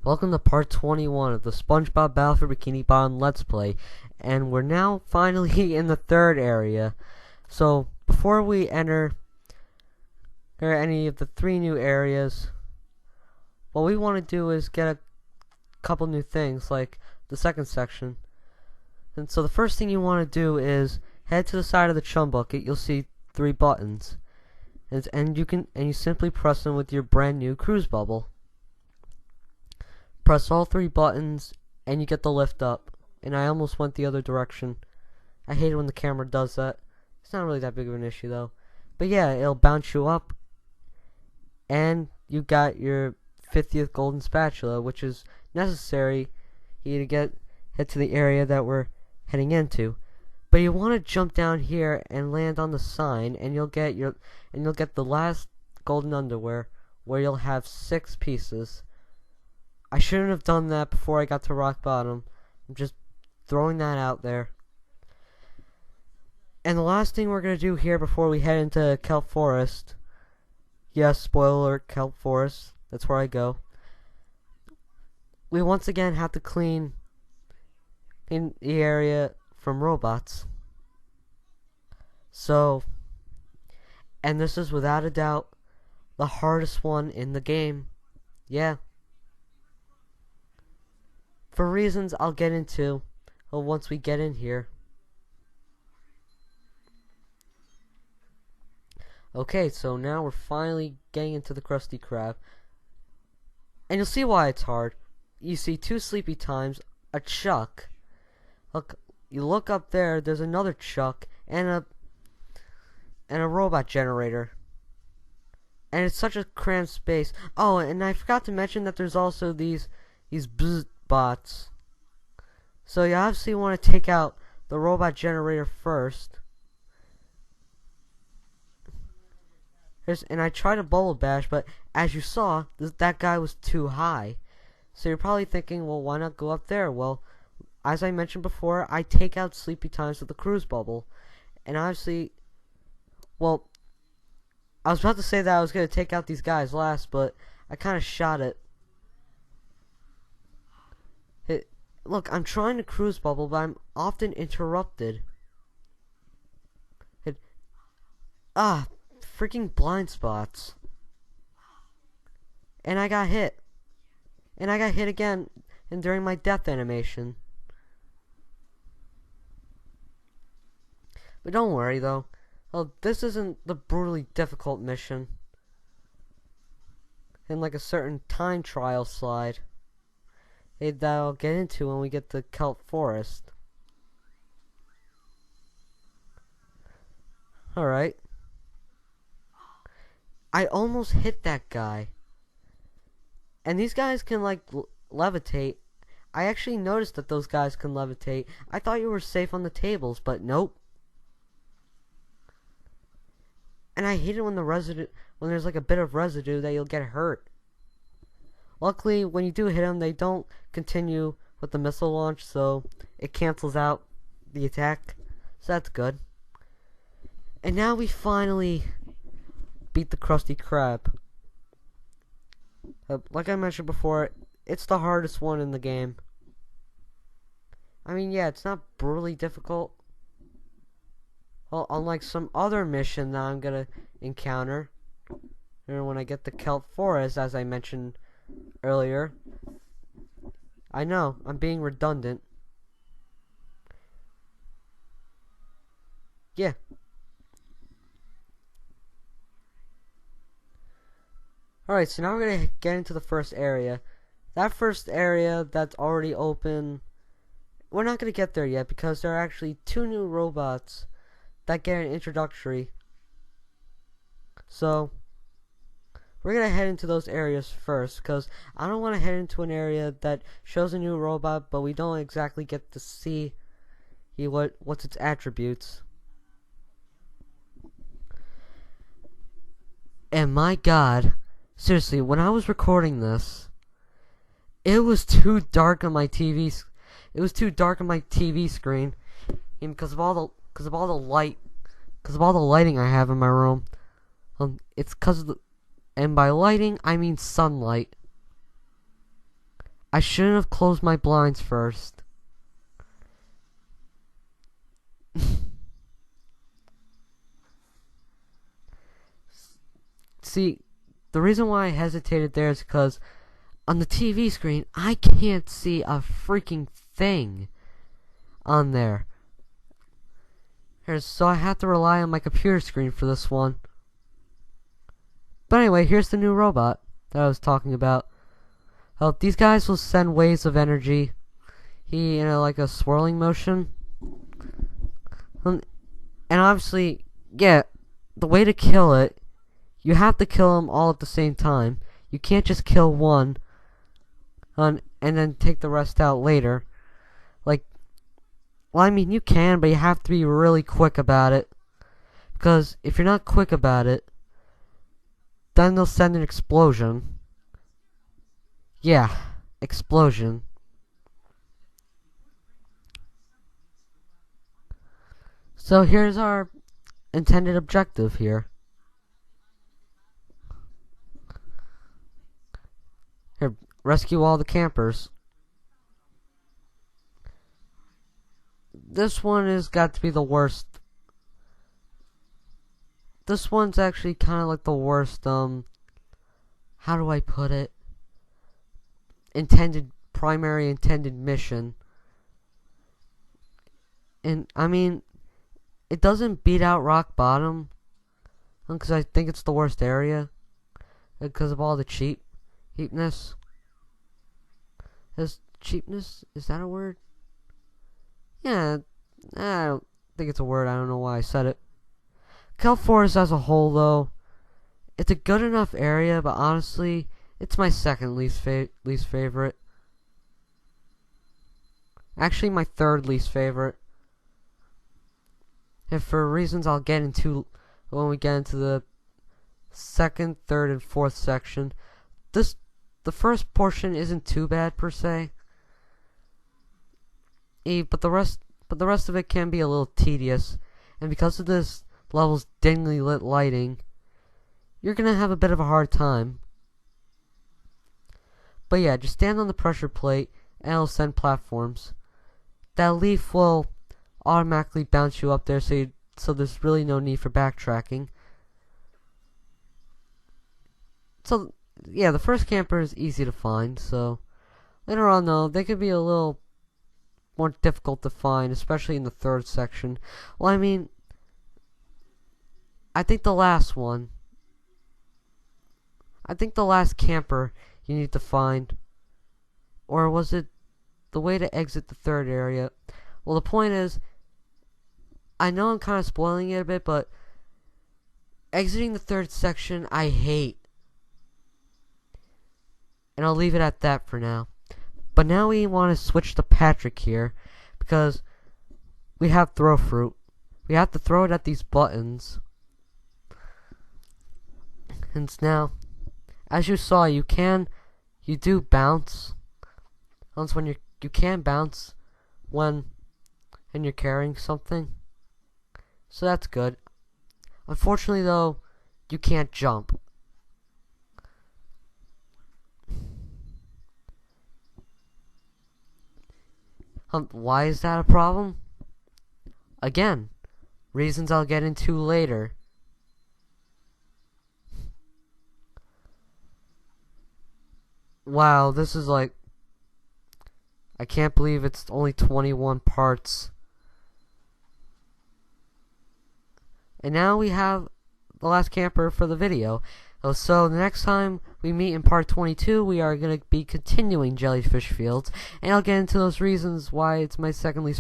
Welcome to part 21 of the Spongebob Battle for Bikini Bottom Let's Play, and we're now finally in the third area. So, before we enter any of the three new areas, what we want to do is get a couple new things, like the second section. And so the first thing you want to do is head to the side of the chum bucket. You'll see three buttons, and you simply press them with your brand new cruise bubble. Press all three buttons and you get the lift up. And I almost went the other direction. I hate it when the camera does that. It's not really that big of an issue though. But yeah, it'll bounce you up. And you got your 50th golden spatula, which is necessary here to head to the area that we're heading into. But you want to jump down here and land on the sign, and you'll get the last golden underwear, where you'll have 6 pieces. I shouldn't have done that before I got to rock bottom. I'm just throwing that out there. And the last thing we're going to do here before we head into kelp forest. Yes, spoiler alert, kelp forest. That's where I go. We once again have to clean in the area from robots. So, and this is without a doubt the hardest one in the game. Yeah. For reasons I'll get into once we get in here. Okay, so now we're finally getting into the Krusty Krab. And you'll see why it's hard. You see 2 sleepy times, a Chuck. Look, you look up there, there's another Chuck, and a robot generator. And it's such a cramped space. Oh, and I forgot to mention that there's also these bots. So you obviously want to take out the robot generator first. And I tried a bubble bash, but as you saw, that guy was too high. So you're probably thinking, well, why not go up there? Well, as I mentioned before, I take out sleepy times with the cruise bubble. And obviously, well, I was about to say that I was going to take out these guys last, but I kind of shot it. Look, I'm trying to cruise bubble, but I'm often interrupted. Freaking blind spots. And I got hit. And I got hit again and during my death animation. But don't worry though. Well, this isn't the brutally difficult mission. And like a certain time trial slide that I'll get into when we get to kelp forest. Alright. I almost hit that guy. And these guys can like levitate. I actually noticed that those guys can levitate. I thought you were safe on the tables, but nope. And I hate it when there's like a bit of residue that you'll get hurt. Luckily, when you do hit them, they don't continue with the missile launch, so it cancels out the attack. So that's good. And now we finally beat the Krusty Krab. Like I mentioned before, it's the hardest one in the game. I mean, yeah, it's not brutally difficult. Well, unlike some other mission that I'm gonna encounter, and when I get the kelp forest, as I mentioned earlier. I know, I'm being redundant. Yeah. Alright, so now we're going to get into the first area. That first area that's already open, we're not going to get there yet because there are actually 2 new robots that get an introductory. So, we're going to head into those areas first because I don't want to head into an area that shows a new robot but we don't exactly get to see what's its attributes. And my god, seriously, when I was recording this, it was too dark on my TV. It was too dark on my TV screen, and because of all the lighting I have in my room. It's because of the, and by lighting I mean sunlight. I shouldn't have closed my blinds first. See, the reason why I hesitated there is because on the TV screen, I can't see a freaking thing on there. So I have to rely on my computer screen for this one. But anyway, here's the new robot that I was talking about. These guys will send waves of energy. Like a swirling motion. And obviously, yeah, the way to kill it, you have to kill them all at the same time. You can't just kill one and then take the rest out later. Well, I mean, you can, but you have to be really quick about it. Because if you're not quick about it, then they'll send an explosion. Yeah, explosion. So here's our intended objective here. Here, rescue all the campers. This one has got to be the worst. This one's actually kind of like the worst, how do I put it? Primary intended mission. And, I mean, it doesn't beat out Rock Bottom, because I think it's the worst area, because of all the cheapness. Cheapness? Is that a word? Yeah, I don't think it's a word. I don't know why I said it. Kelp Forest as a whole, though, it's a good enough area, but honestly, it's my second least favorite. Actually, my third least favorite. And for reasons I'll get into when we get into the second, third, and fourth section. The first portion isn't too bad per se. But the rest of it can be a little tedious, and because of this level's dimly lit lighting, you're gonna have a bit of a hard time. But yeah, just stand on the pressure plate and it'll send platforms. That leaf will automatically bounce you up there, so there's really no need for backtracking. So yeah, the first camper is easy to find, so later on though, they could be a little more difficult to find, especially in the third section. Well, I mean, I think the last camper you need to find, or was it the way to exit the third area? Well, the point is, I know I'm kind of spoiling it a bit, but exiting the third section, I hate. And I'll leave it at that for now. But now we want to switch to Patrick here, because we have throw fruit. We have to throw it at these buttons. And now, as you saw, you do bounce. That's when you can bounce and you're carrying something. So that's good. Unfortunately though, you can't jump. Why is that a problem? Again, reasons I'll get into later. Wow, this is like, I can't believe it's only 21 parts. And now we have the last camper for the video. So the next time we meet in part 22, we are going to be continuing Jellyfish Fields, and I'll get into those reasons why it's my second least